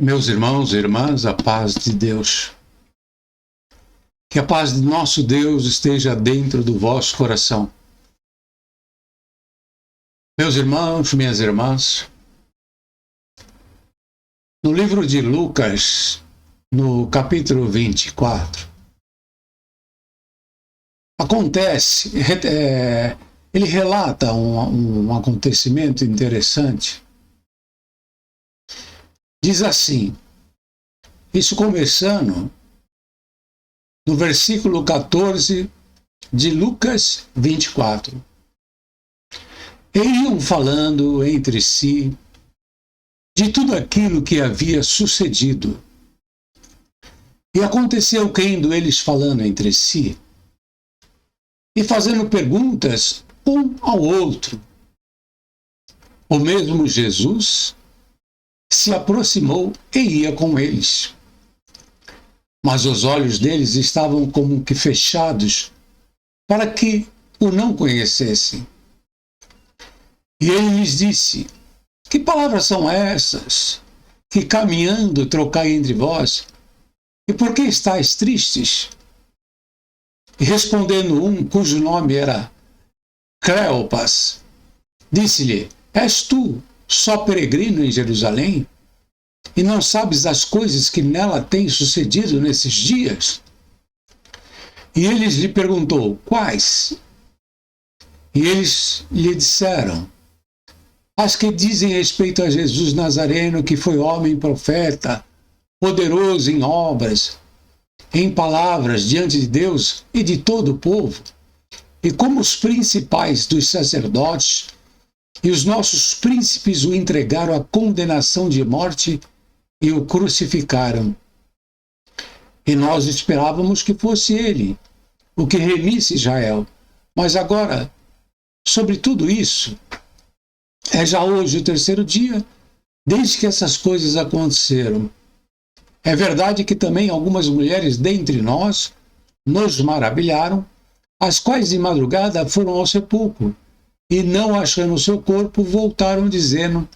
Meus irmãos e irmãs, a paz de Deus. Que a paz de nosso Deus esteja dentro do vosso coração. Meus irmãos, minhas irmãs, no livro de Lucas, no capítulo 24, acontece, ele relata um acontecimento interessante. Diz assim, isso começando no versículo 14 de Lucas 24. E iam falando entre si de tudo aquilo que havia sucedido. E aconteceu que, indo eles falando entre si e fazendo perguntas um ao outro, o mesmo Jesus se aproximou e ia com eles. Mas os olhos deles estavam como que fechados para que o não conhecessem. E ele lhes disse: que palavras são essas que caminhando trocai entre vós? E por que estáis tristes? E respondendo um, cujo nome era Cleopas, disse-lhe: és tu só peregrino em Jerusalém? E não sabes as coisas que nela têm sucedido nesses dias? E eles lhe perguntou: quais? E eles lhe disseram: as que dizem respeito a Jesus Nazareno, que foi homem profeta, poderoso em obras, em palavras diante de Deus e de todo o povo, e como os principais dos sacerdotes e os nossos príncipes o entregaram à condenação de morte e o crucificaram. E nós esperávamos que fosse ele o que remisse Israel. Mas agora, sobre tudo isso, é já hoje o terceiro dia desde que essas coisas aconteceram. É verdade que também algumas mulheres dentre nós nos maravilharam, as quais de madrugada foram ao sepulcro e, não achando o seu corpo, voltaram dizendo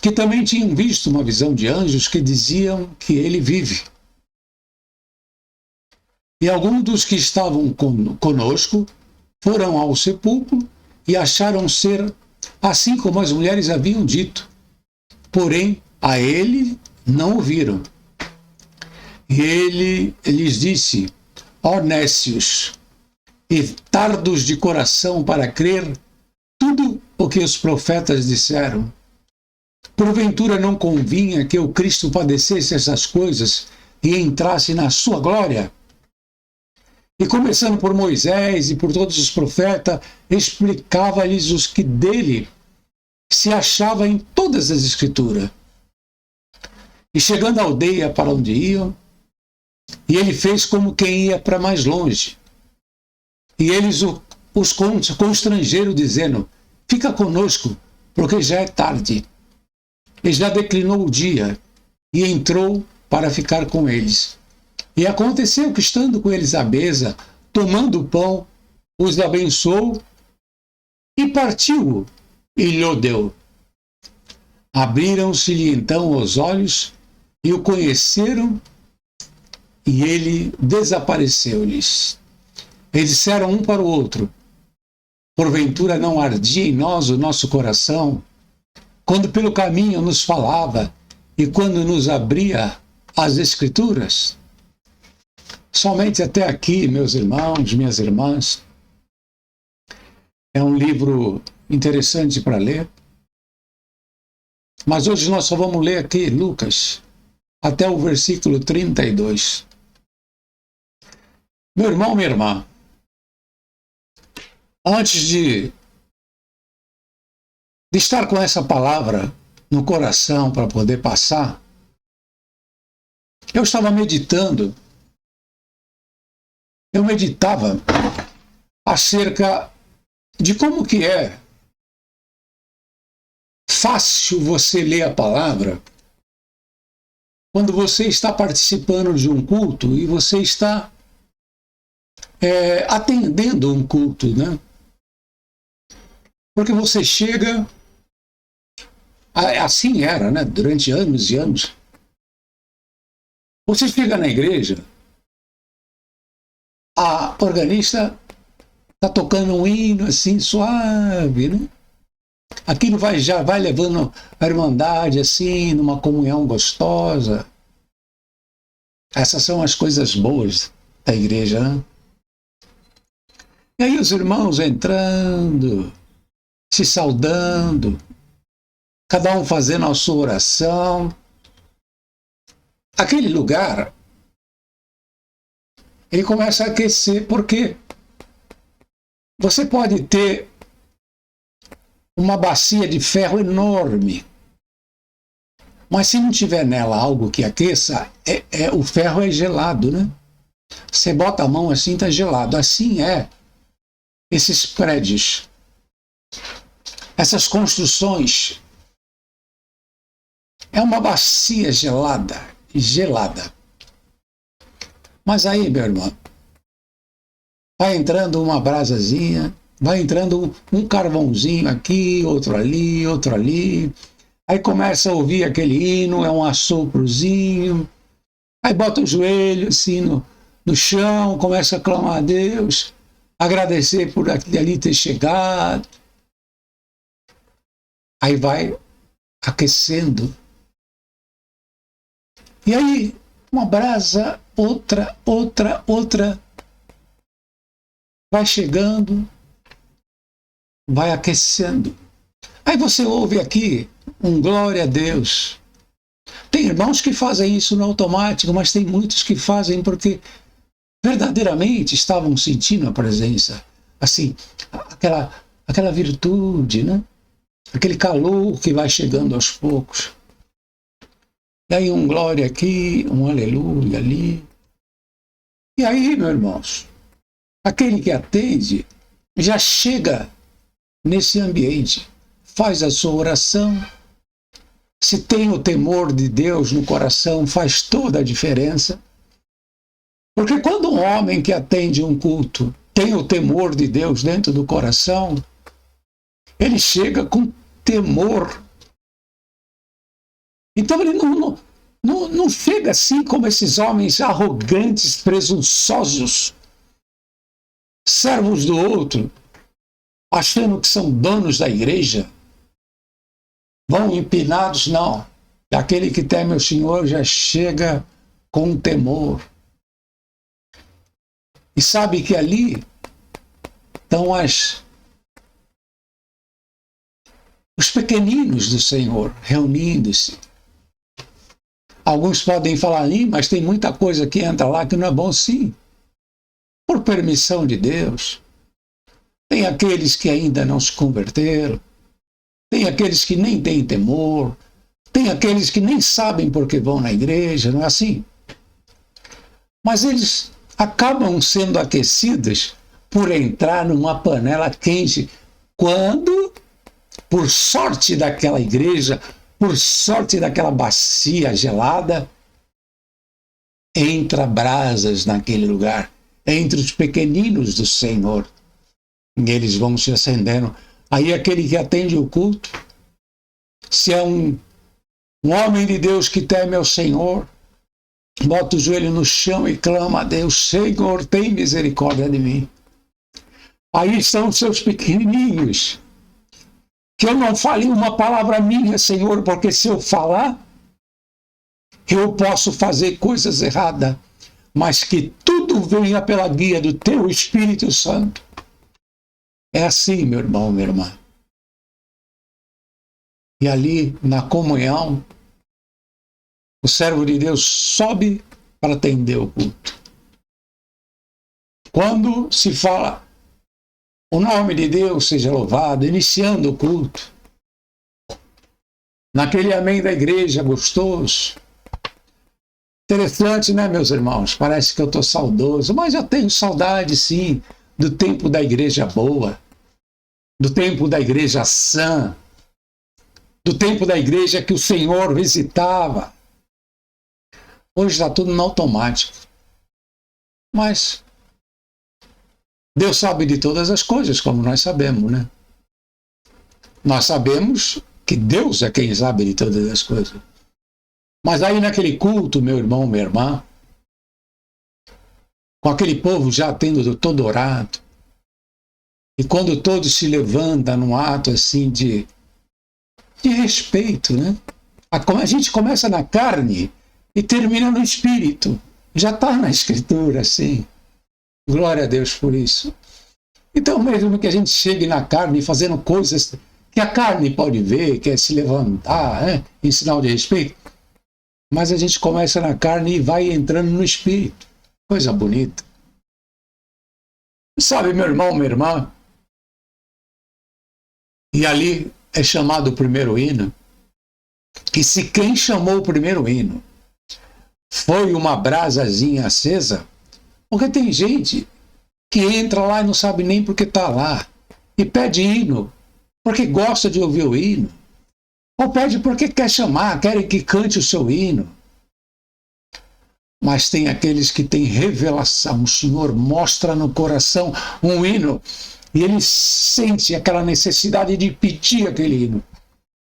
que também tinham visto uma visão de anjos que diziam que ele vive. E alguns dos que estavam conosco foram ao sepulcro e acharam ser assim como as mulheres haviam dito, porém a ele não o viram. E ele lhes disse: ó nécios e tardos de coração para crer tudo o que os profetas disseram. Porventura não convinha que o Cristo padecesse essas coisas e entrasse na sua glória? E começando por Moisés e por todos os profetas, explicava-lhes os que dele se achava em todas as Escrituras. E chegando à aldeia para onde iam, e ele fez como quem ia para mais longe. E eles os constrangeram, dizendo: fica conosco, porque já é tarde. E já declinou o dia, e entrou para ficar com eles. E aconteceu que, estando com eles à mesa, tomando o pão, os abençoou e partiu-o e lhe deu. Abriram-se-lhe então os olhos e o conheceram, e ele desapareceu-lhes. E disseram um para o outro: porventura não ardia em nós o nosso coração, quando pelo caminho nos falava e quando nos abria as Escrituras? Somente até aqui, meus irmãos, minhas irmãs. É um livro interessante para ler. Mas hoje nós só vamos ler aqui Lucas, até o versículo 32. Meu irmão, minha irmã, antes de estar com essa palavra no coração para poder passar, eu estava meditando. Eu meditava acerca de como que é fácil você ler a palavra quando você está participando de um culto e você está atendendo um culto, né? Porque você chega, assim era, né? Durante anos e anos, Você chega na igreja, a organista está tocando um hino assim, suave, né? Aquilo já vai levando a irmandade assim, numa comunhão gostosa. Essas são as coisas boas da igreja, né? E aí os irmãos entrando, se saudando, cada um fazendo a sua oração. Aquele lugar, ele começa a aquecer, porque você pode ter uma bacia de ferro enorme, mas se não tiver nela algo que aqueça, o ferro é gelado, né? Você bota a mão assim, está gelado. Assim é esses prédios, essas construções. É uma bacia gelada. Mas aí, meu irmão, vai entrando uma brasazinha, vai entrando um carvãozinho aqui, outro ali, outro ali. Aí começa a ouvir aquele hino, é um assoprozinho. Aí bota o joelho assim no chão, começa a clamar a Deus, agradecer por aquele ali ter chegado. Aí vai aquecendo. E aí, uma brasa, outra, vai chegando, vai aquecendo. Aí você ouve aqui um glória a Deus. Tem irmãos que fazem isso no automático, mas tem muitos que fazem porque verdadeiramente estavam sentindo a presença. Assim, aquela virtude, né? Aquele calor que vai chegando aos poucos. E aí um glória aqui, um aleluia ali. E aí, meus irmãos, aquele que atende já chega nesse ambiente, faz a sua oração. Se tem o temor de Deus no coração, faz toda a diferença. Porque quando um homem que atende um culto tem o temor de Deus dentro do coração, ele chega com temor. Então ele não chega assim como esses homens arrogantes, presunçosos, servos do outro, achando que são donos da igreja, vão empinados, não. Aquele que teme o Senhor já chega com temor. E sabe que ali estão os pequeninos do Senhor reunindo-se. Alguns podem falar, mas tem muita coisa que entra lá que não é bom, sim. Por permissão de Deus. Tem aqueles que ainda não se converteram. Tem aqueles que nem têm temor. Tem aqueles que nem sabem por que vão na igreja, não é assim? Mas eles acabam sendo aquecidos por entrar numa panela quente quando, por sorte daquela igreja, por sorte daquela bacia gelada, entra brasas naquele lugar, entre os pequeninos do Senhor. E eles vão se acendendo. Aí aquele que atende o culto, se é um homem de Deus que teme ao Senhor, bota o joelho no chão e clama a Deus, Senhor, tem misericórdia de mim. Aí estão os seus pequenininhos. Que eu não fale uma palavra minha, Senhor, porque se eu falar, eu posso fazer coisas erradas, mas que tudo venha pela guia do teu Espírito Santo. É assim, meu irmão, minha irmã. E ali, na comunhão, o servo de Deus sobe para atender o culto. Quando se fala, o nome de Deus seja louvado, iniciando o culto, naquele amém da igreja gostoso. Interessante, né, meus irmãos? Parece que eu estou saudoso, mas eu tenho saudade, sim, do tempo da igreja boa, do tempo da igreja sã, do tempo da igreja que o Senhor visitava. Hoje está tudo no automático. Mas Deus sabe de todas as coisas, como nós sabemos, né? Nós sabemos que Deus é quem sabe de todas as coisas. Mas aí naquele culto, meu irmão, minha irmã, com aquele povo já tendo todo orado, e quando todos se levantam num ato assim de respeito, né? A gente começa na carne e termina no espírito. Já está na escritura, assim. Glória a Deus por isso. Então, mesmo que a gente chegue na carne fazendo coisas que a carne pode ver, que é se levantar, né? Em sinal de respeito, mas a gente começa na carne e vai entrando no espírito. Coisa bonita. Sabe, meu irmão, minha irmã, e ali é chamado o primeiro hino, e se quem chamou o primeiro hino foi uma brasazinha acesa, porque tem gente que entra lá e não sabe nem porque está lá, e pede hino, porque gosta de ouvir o hino, ou pede porque quer chamar, querem que cante o seu hino. Mas tem aqueles que têm revelação, o Senhor mostra no coração um hino, e ele sente aquela necessidade de pedir aquele hino.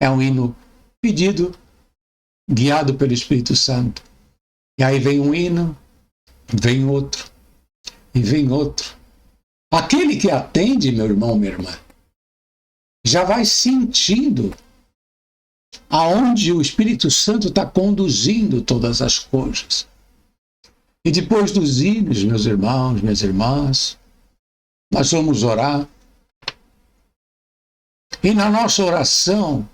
É um hino pedido, guiado pelo Espírito Santo. E aí vem um hino, vem outro, e vem outro. Aquele que atende, meu irmão, minha irmã, já vai sentindo aonde o Espírito Santo está conduzindo todas as coisas. E depois dos hinos, meus irmãos, minhas irmãs, nós vamos orar. E na nossa oração,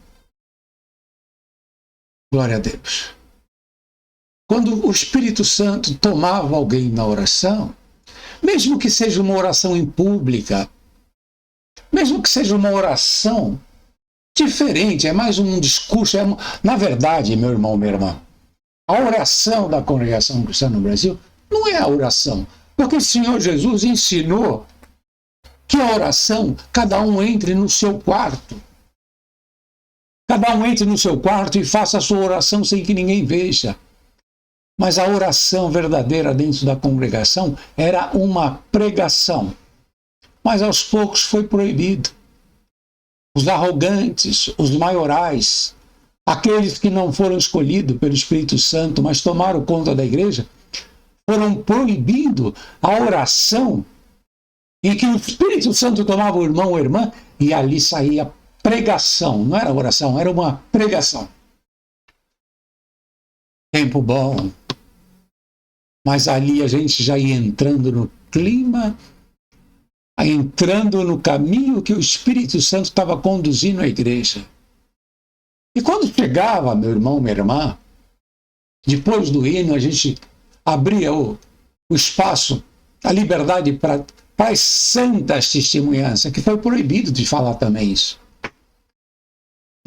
glória a Deus, quando o Espírito Santo tomava alguém na oração, mesmo que seja uma oração em pública, mesmo que seja uma oração diferente, é mais um discurso, na verdade, meu irmão, minha irmã, a oração da congregação cristã no Brasil não é a oração, porque o Senhor Jesus ensinou que a oração, cada um entre no seu quarto. Cada um entre no seu quarto e faça a sua oração sem que ninguém veja. Mas a oração verdadeira dentro da congregação era uma pregação. Mas aos poucos foi proibido. Os arrogantes, os maiorais, aqueles que não foram escolhidos pelo Espírito Santo, mas tomaram conta da igreja, foram proibindo a oração em que o Espírito Santo tomava o irmão ou a irmã e ali saía pregação. Não era oração, era uma pregação. Tempo bom. Mas ali a gente já ia entrando no clima, entrando no caminho que o Espírito Santo estava conduzindo a igreja. E quando chegava, meu irmão, minha irmã, depois do hino, a gente abria o espaço, a liberdade para as santas testemunhanças, que foi proibido de falar também isso.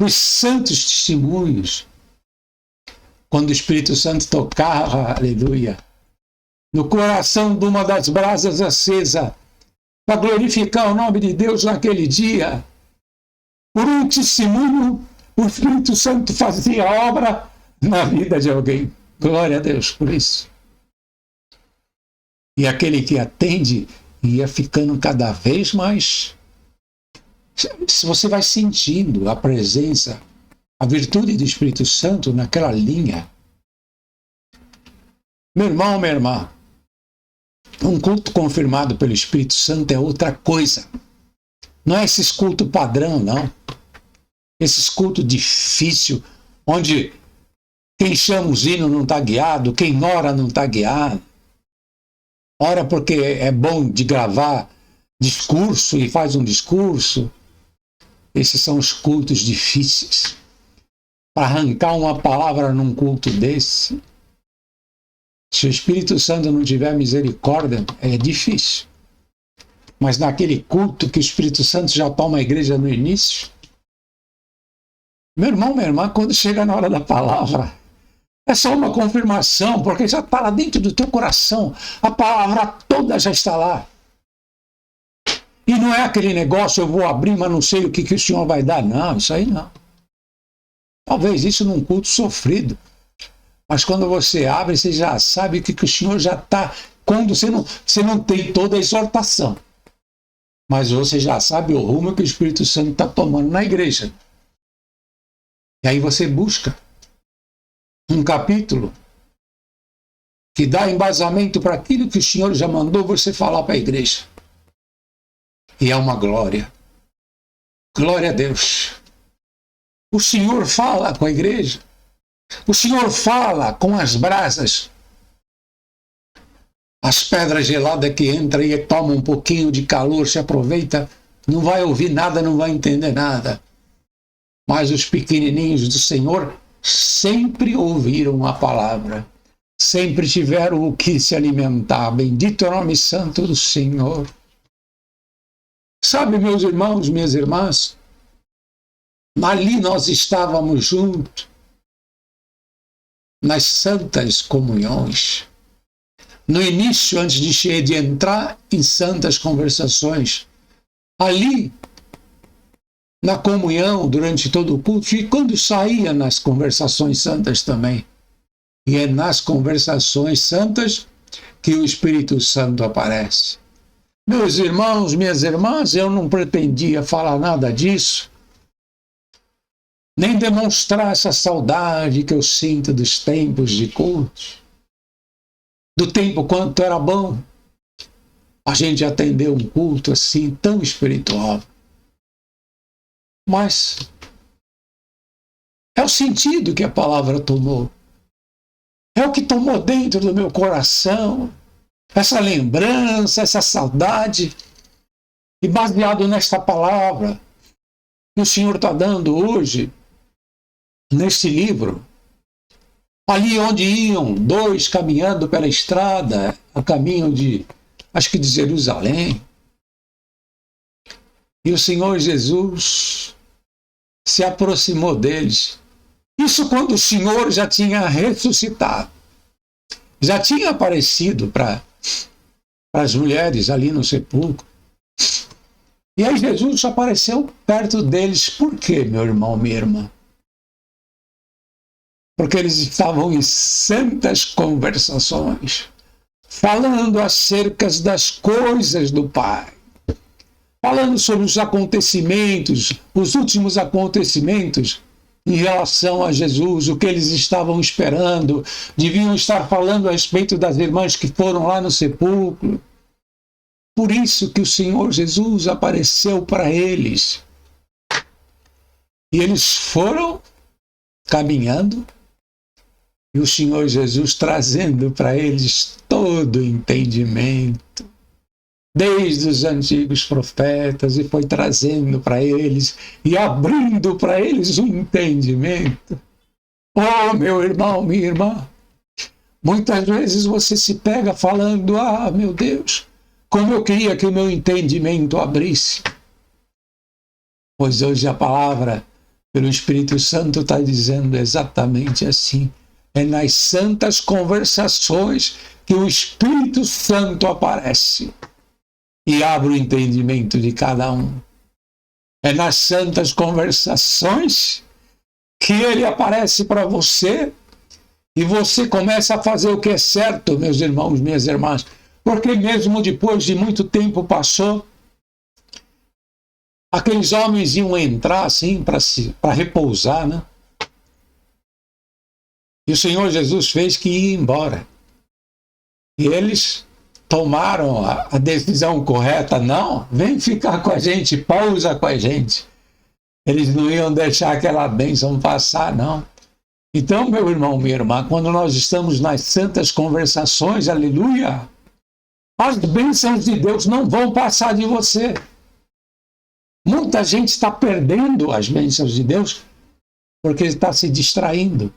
Os santos testemunhos, quando o Espírito Santo tocava, aleluia, no coração de uma das brasas acesa, para glorificar o nome de Deus naquele dia, por um testemunho, o Espírito Santo fazia obra na vida de alguém. Glória a Deus por isso. E aquele que atende ia ficando cada vez mais. Se você vai sentindo a presença, a virtude do Espírito Santo naquela linha. Meu irmão, minha irmã, um culto confirmado pelo Espírito Santo é outra coisa. Não é esses cultos padrão, não. Esses cultos difíceis, onde quem chama os hinos não está guiado, quem ora não está guiado. Ora porque é bom de gravar discurso e faz um discurso. Esses são os cultos difíceis. Para arrancar uma palavra num culto desse, se o Espírito Santo não tiver misericórdia, é difícil. Mas naquele culto que o Espírito Santo já toma a igreja no início, meu irmão, minha irmã, quando chega na hora da palavra, é só uma confirmação, porque já está lá dentro do teu coração. A palavra toda já está lá. E não é aquele negócio, eu vou abrir, mas não sei o que o Senhor vai dar. Não, isso aí não. Talvez isso num culto sofrido. Mas quando você abre, você já sabe o que o Senhor já está. Quando você não tem toda a exortação. Mas você já sabe o rumo que o Espírito Santo está tomando na igreja. E aí você busca. um capítulo que dá embasamento para aquilo que o Senhor já mandou você falar para a igreja. E é uma glória. Glória a Deus. O Senhor fala com a igreja. O Senhor fala com as brasas. As pedras geladas que entram e tomam um pouquinho de calor, se aproveita, não vai ouvir nada, não vai entender nada. Mas os pequenininhos do Senhor sempre ouviram a palavra. Sempre tiveram o que se alimentar. Bendito é o nome santo do Senhor. Sabe, meus irmãos, minhas irmãs, ali nós estávamos juntos, nas santas comunhões. No início, antes de entrar em santas conversações, ali, na comunhão, durante todo o culto, e quando saía nas conversações santas também. E é nas conversações santas que o Espírito Santo aparece. Meus irmãos, minhas irmãs, eu não pretendia falar nada disso, nem demonstrar essa saudade que eu sinto dos tempos de culto, do tempo quanto era bom a gente atender um culto assim tão espiritual. Mas é o sentido que a palavra tomou. É o que tomou dentro do meu coração, essa lembrança, essa saudade. E baseado nesta palavra que o Senhor está dando hoje, neste livro, ali onde iam dois caminhando pela estrada, a caminho de, acho que de Jerusalém, e o Senhor Jesus se aproximou deles. Isso quando o Senhor já tinha ressuscitado, já tinha aparecido para as mulheres ali no sepulcro. E aí Jesus apareceu perto deles. Por quê, meu irmão, minha irmã? Porque eles estavam em santas conversações, falando acerca das coisas do Pai, falando sobre os acontecimentos, os últimos acontecimentos em relação a Jesus, o que eles estavam esperando, deviam estar falando a respeito das irmãs que foram lá no sepulcro. Por isso que o Senhor Jesus apareceu para eles. E eles foram caminhando, e o Senhor Jesus trazendo para eles todo o entendimento, desde os antigos profetas, e foi trazendo para eles e abrindo para eles o entendimento. Oh, meu irmão, minha irmã, muitas vezes você se pega falando: ah, meu Deus, como eu queria que o meu entendimento abrisse. Pois hoje a palavra, pelo Espírito Santo, está dizendo exatamente assim. É nas santas conversações que o Espírito Santo aparece e abre o entendimento de cada um. É nas santas conversações que ele aparece para você e você começa a fazer o que é certo, meus irmãos, minhas irmãs. Porque mesmo depois de muito tempo passou, aqueles homens iam entrar assim para repousar, né? E o Senhor Jesus fez que ia embora. E eles tomaram a decisão correta: não, vem ficar com a gente, pousa com a gente. Eles não iam deixar aquela bênção passar, não. Então, meu irmão, minha irmã, quando nós estamos nas santas conversações, aleluia, as bênçãos de Deus não vão passar de você. Muita gente está perdendo as bênçãos de Deus porque está se distraindo.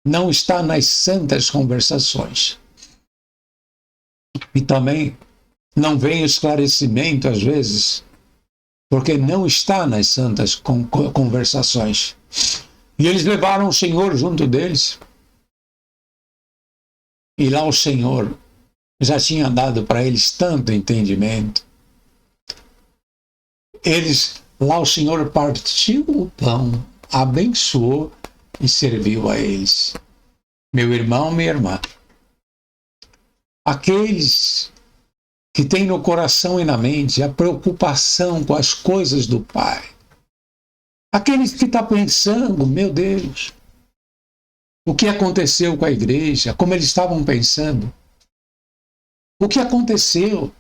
Não está nas santas conversações. E também não vem esclarecimento, às vezes, porque não está nas santas conversações. E eles levaram o Senhor junto deles. E lá o Senhor já tinha dado para eles tanto entendimento. Lá o Senhor partiu o pão, abençoou e serviu a eles. Meu irmão, minha irmã, aqueles que têm no coração e na mente a preocupação com as coisas do Pai, aqueles que estão pensando: meu Deus, o que aconteceu com a igreja, como eles estavam pensando. O que aconteceu?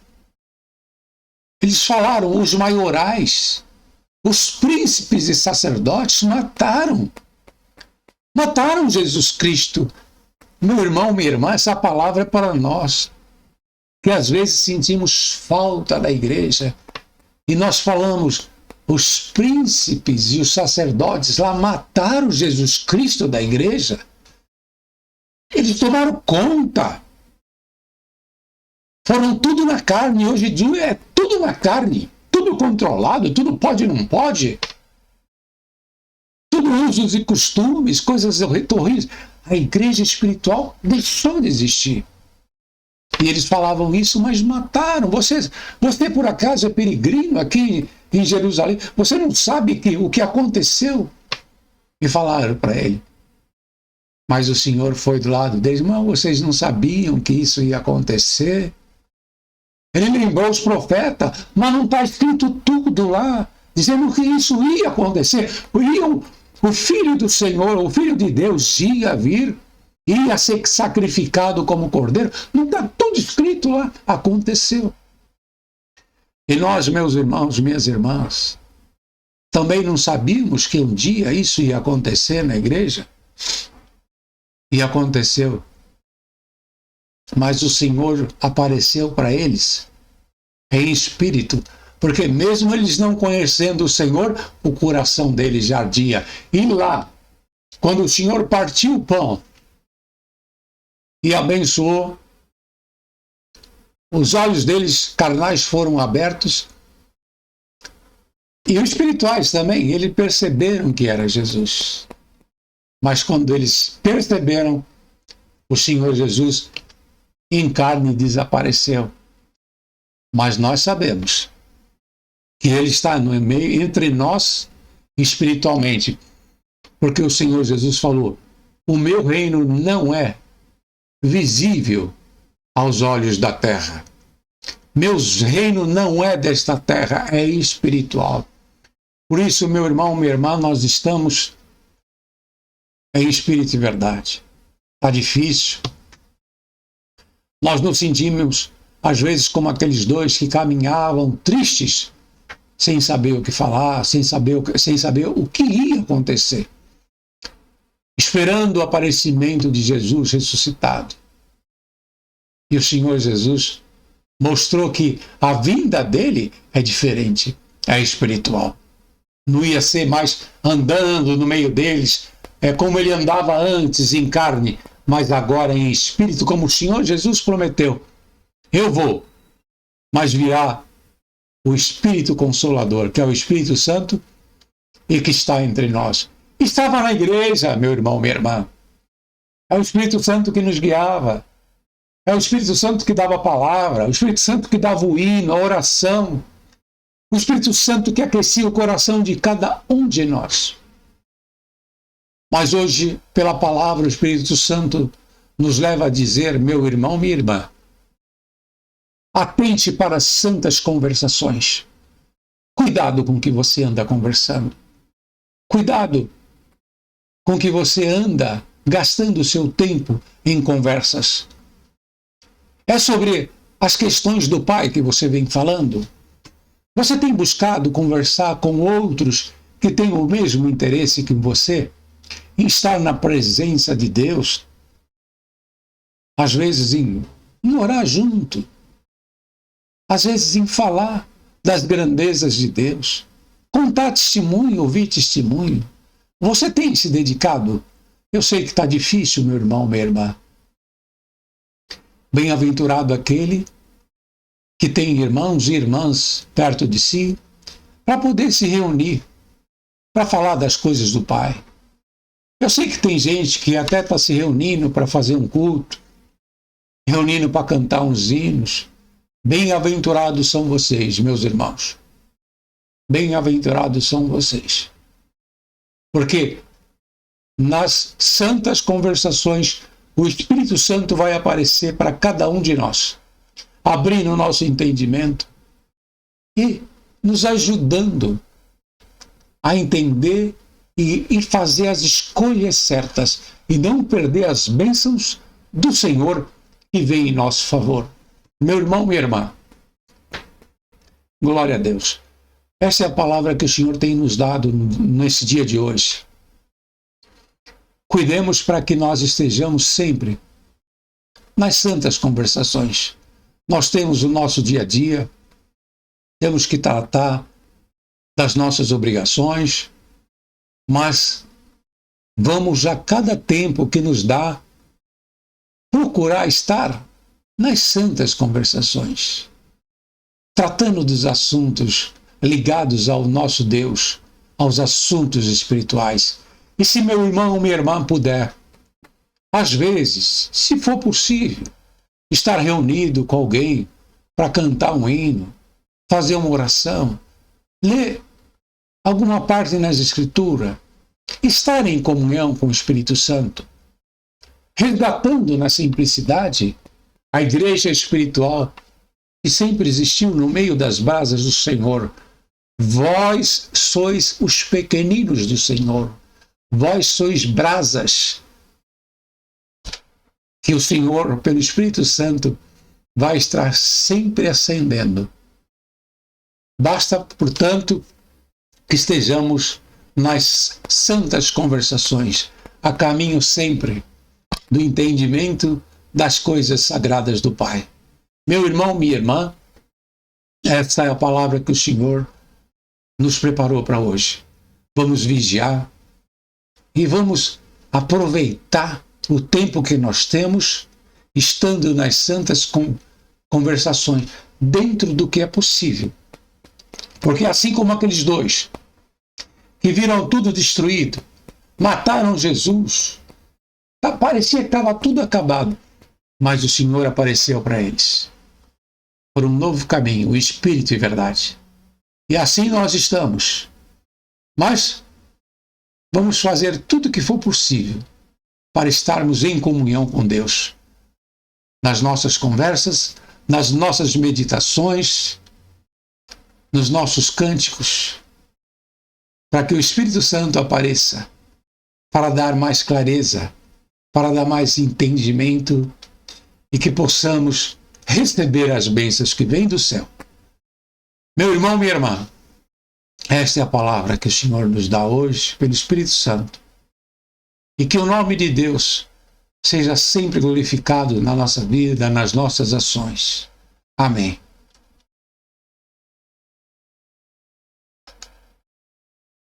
Eles falaram, os maiorais, os príncipes e sacerdotes mataram Jesus Cristo. Meu irmão, minha irmã, essa palavra é para nós, que às vezes sentimos falta da igreja, e nós falamos, os príncipes e os sacerdotes lá mataram Jesus Cristo da igreja. Eles tomaram conta. Foram tudo na carne. Hoje em dia é tudo na carne. Tudo controlado, tudo pode e não pode. Tudo usos e costumes, coisas horríveis. A igreja espiritual deixou de existir. E eles falavam isso, mas mataram. Você por acaso é peregrino aqui em Jerusalém? Você não sabe o que aconteceu? E falaram para ele. Mas o Senhor foi do lado deles. Mas vocês não sabiam que isso ia acontecer? Ele lembrou os profetas, mas não está escrito tudo lá, dizendo que isso ia acontecer. O Filho do Senhor, o Filho de Deus ia vir, ia ser sacrificado como cordeiro. Não está tudo escrito lá. Aconteceu. E nós, meus irmãos, minhas irmãs, também não sabíamos que um dia isso ia acontecer na igreja. E aconteceu. Mas o Senhor apareceu para eles em espírito, porque mesmo eles não conhecendo o Senhor, o coração deles já ardia. E lá, quando o Senhor partiu o pão e abençoou, os olhos deles carnais foram abertos, e os espirituais também, eles perceberam que era Jesus. Mas quando eles perceberam, o Senhor Jesus em carne desapareceu. Mas nós sabemos que Ele está no meio, entre nós espiritualmente. Porque o Senhor Jesus falou, o meu reino não é visível aos olhos da terra. Meu reino não é desta terra, é espiritual. Por isso, meu irmão, minha irmã, nós estamos em espírito e verdade. Está difícil. Nós nos sentimos, às vezes, como aqueles dois que caminhavam tristes, sem saber o que falar, sem saber o que ia acontecer, esperando o aparecimento de Jesus ressuscitado. E o Senhor Jesus mostrou que a vinda dele é diferente, é espiritual. Não ia ser mais andando no meio deles, como ele andava antes em carne, mas agora em espírito, como o Senhor Jesus prometeu. Eu vou, mas virá o Espírito Consolador, que é o Espírito Santo, e que está entre nós. Estava na igreja, meu irmão, minha irmã. É o Espírito Santo que nos guiava. É o Espírito Santo que dava a palavra, o Espírito Santo que dava o hino, a oração. O Espírito Santo que aquecia o coração de cada um de nós. Mas hoje, pela palavra, o Espírito Santo nos leva a dizer, meu irmão, minha irmã, atente para as santas conversações. Cuidado com o que você anda conversando. Cuidado com o que você anda gastando o seu tempo em conversas. É sobre as questões do Pai que você vem falando? Você tem buscado conversar com outros que têm o mesmo interesse que você? Em estar na presença de Deus? Às vezes em orar junto. Às vezes em falar das grandezas de Deus. Contar testemunho, ouvir testemunho. Você tem se dedicado? Eu sei que está difícil, meu irmão, minha irmã. Bem-aventurado aquele que tem irmãos e irmãs perto de si, para poder se reunir, para falar das coisas do Pai. Eu sei que tem gente que até está se reunindo para fazer um culto, reunindo para cantar uns hinos. Bem-aventurados são vocês, meus irmãos. Bem-aventurados são vocês. Porque nas santas conversações, o Espírito Santo vai aparecer para cada um de nós, abrindo o nosso entendimento e nos ajudando a entender e fazer as escolhas certas e não perder as bênçãos do Senhor que vem em nosso favor. Meu irmão, minha irmã, glória a Deus. Essa é a palavra que o Senhor tem nos dado nesse dia de hoje. Cuidemos para que nós estejamos sempre nas santas conversações. Nós temos o nosso dia a dia, temos que tratar das nossas obrigações, mas vamos a cada tempo que nos dá procurar estar nas santas conversações, tratando dos assuntos ligados ao nosso Deus, aos assuntos espirituais. E se meu irmão ou minha irmã puder, às vezes, se for possível, estar reunido com alguém para cantar um hino, fazer uma oração, ler alguma parte nas Escrituras, estar em comunhão com o Espírito Santo, resgatando na simplicidade a igreja espiritual que sempre existiu no meio das brasas do Senhor. Vós sois os pequeninos do Senhor, vós sois brasas que o Senhor, pelo Espírito Santo, vai estar sempre acendendo. Basta, portanto, que estejamos nas santas conversações, a caminho sempre do entendimento das coisas sagradas do Pai. Meu irmão, minha irmã, essa é a palavra que o Senhor nos preparou para hoje. Vamos vigiar e vamos aproveitar o tempo que nós temos, estando nas santas conversações, dentro do que é possível. Porque assim como aqueles dois que viram tudo destruído, mataram Jesus, parecia que estava tudo acabado, mas o Senhor apareceu para eles por um novo caminho, o Espírito e verdade. E assim nós estamos. Mas vamos fazer tudo o que for possível para estarmos em comunhão com Deus, nas nossas conversas, nas nossas meditações, nos nossos cânticos, para que o Espírito Santo apareça, para dar mais clareza, para dar mais entendimento e que possamos receber as bênçãos que vêm do céu. Meu irmão, minha irmã, esta é a palavra que o Senhor nos dá hoje pelo Espírito Santo. E que o nome de Deus seja sempre glorificado na nossa vida, nas nossas ações. Amém.